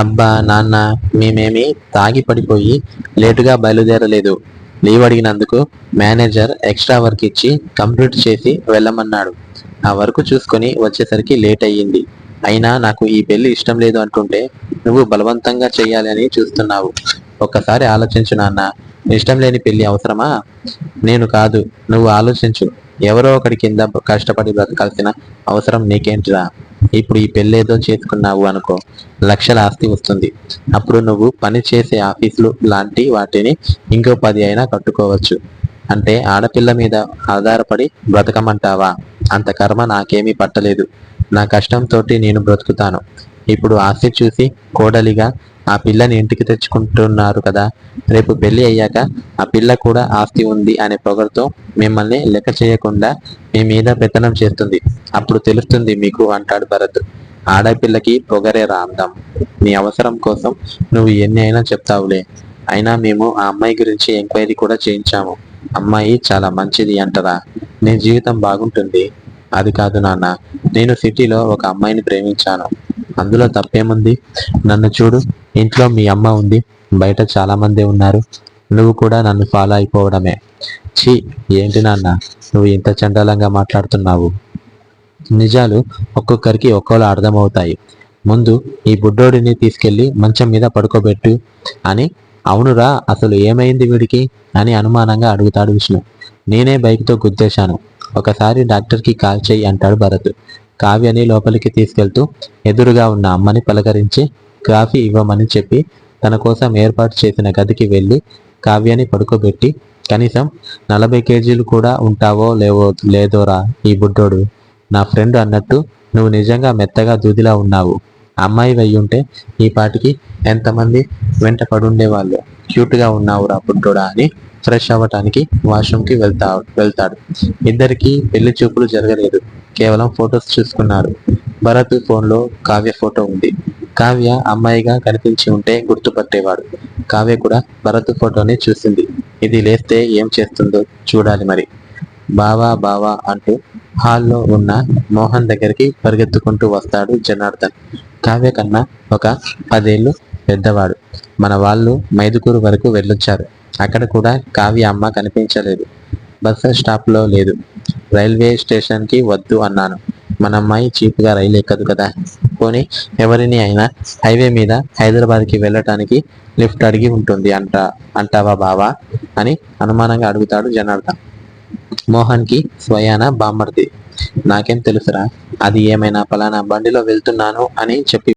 అబ్బా నాన్న, మేమేమి తాగి పడిపోయి లేటుగా బయలుదేరలేదు. లీవ్ అడిగినందుకు మేనేజర్ ఎక్స్ట్రా వర్క్ ఇచ్చి కంప్లీట్ చేసి వెళ్ళమన్నాడు. ఆ వర్క్ చూసుకొని వచ్చేసరికి లేట్ అయ్యింది. అయినా నాకు ఈ పెళ్లి ఇష్టం లేదు అంటుంటే నువ్వు బలవంతంగా చెయ్యాలి అని చూస్తున్నావు. ఒక్కసారి ఆలోచించు నాన్న. ఇష్టం లేని పెళ్లి అవసరమా? నేను కాదు, నువ్వు ఆలోచించు. ఎవరో ఒకడి కింద కష్టపడి బ్రతకాల్సిన అవసరం నీకేంటిరా? ఇప్పుడు ఈ పెళ్ళేదో చేసుకున్నావు అనుకో, లక్షల ఆస్తి వస్తుంది. అప్పుడు నువ్వు పని చేసే ఆఫీసులు లాంటి వాటిని ఇంకో 10 అయినా కట్టుకోవచ్చు. అంటే ఆడపిల్ల మీద ఆధారపడి బ్రతకమంటావా? అంత కర్మ నాకేమీ పట్టలేదు. నా కష్టంతోటి నేను బ్రతుకుతాను. ఇప్పుడు ఆస్తి చూసి కోడలిగా ఆ పిల్లని ఇంటికి తెచ్చుకుంటున్నారు కదా. రేపు పెళ్లి అయ్యాక ఆ పిల్ల కూడా ఆస్తి ఉంది అనే పొగరుతో మిమ్మల్ని లెక్క చేయకుండా మీ మీద పెత్తనం చేస్తుంది. అప్పుడు తెలుస్తుంది మీకు అంటాడు భరత్. ఆడపిల్లకి పొగరే అందం. నీ అవసరం కోసం నువ్వు ఎన్ని అయినా చెప్తావులే. అయినా మేము ఆ అమ్మాయి గురించి ఎంక్వైరీ కూడా చేయించాము. అమ్మాయి చాలా మంచిది అంటరా. నీ జీవితం బాగుంటుంది. అది కాదు నాన్న, నేను సిటీలో ఒక అమ్మాయిని ప్రేమించాను. అందులో తప్పేముంది? నన్ను చూడు, ఇంట్లో మీ అమ్మ ఉంది, బయట చాలా మంది ఉన్నారు. నువ్వు కూడా నన్ను ఫాలో అయిపోవడమే. ఛీ, ఏంటి నాన్న నువ్వు ఇంత చండాలంగా మాట్లాడుతున్నావు? నిజాలు ఒక్కొక్కరికి ఒక్కోలా అర్థమవుతాయి. ముందు ఈ బుడ్డోడిని తీసుకెళ్లి మంచం మీద పడుకోబెట్టు అని. అవునురా, అసలు ఏమైంది వీడికి అని అనుమానంగా అడుగుతాడు విష్ణు. నేనే బైక్తో గుద్దేశాను. ఒకసారి డాక్టర్కి కాల్ చెయ్యి అంటాడు భరత్. కావ్యని లోపలికి తీసుకెళ్తూ ఎదురుగా ఉన్న అమ్మని పలకరించి కాఫీ ఇవ్వమని చెప్పి తన కోసం ఏర్పాటు చేసిన గదికి వెళ్ళి కావ్యని పడుకోబెట్టి, కనీసం 40 కేజీలు కూడా ఉంటావో లేదోరా ఈ బుడ్డోడు. నా ఫ్రెండ్ అన్నట్టు నువ్వు నిజంగా మెత్తగా దూదిలా ఉన్నావు. అమ్మాయి వెయ్యుంటే ఈ పాటికి ఎంతమంది వెంట పడుండేవాళ్ళు. క్యూట్గా ఉన్నావురా బుడ్డోడా అని ఫ్రెష్ అవ్వటానికి వాష్రూమ్కి వెళ్తాడు. ఇద్దరికి పెళ్లి చూపులు జరగలేదు, కేవలం ఫొటోస్ చూసుకున్నారు. భరత్ ఫోన్లో కావ్య ఫోటో ఉంది. కావ్య అమ్మాయిగా కనిపించి ఉంటే గుర్తుపట్టేవాడు. కావ్య కూడా భరత్ ఫోటోని చూసింది. ఇది లేస్తే ఏం చేస్తుందో చూడాలి మరి. బావా బావా అంటూ హాల్లో ఉన్న మోహన్ దగ్గరికి పరిగెత్తుకుంటూ వస్తాడు జనార్దన్. కావ్య కన్నా ఒక 10 ఏళ్ళు పెద్దవాడు. మన వాళ్ళు మైదుకూరు వరకు వెళ్ళొచ్చారు. అక్కడ కూడా కావ్య అమ్మ కనిపించలేదు. బస్సు స్టాప్లో లేదు. రైల్వే స్టేషన్కి వద్దు అన్నాను. మన అమ్మాయి చీప్గా రైలు ఎక్కదు కదా. పోనీ ఎవరిని అయినా హైవే మీద హైదరాబాద్కి వెళ్ళటానికి లిఫ్ట్ అడిగి ఉంటుంది అంటావా బావా అని అనుమానంగా అడుగుతాడు జనార్దన్. మోహన్కి స్వయాన బామ్మర్ది. నాకేం తెలుసురా, అది ఏమైనా పలానా బండిలో వెళ్తున్నాను అని చెప్పి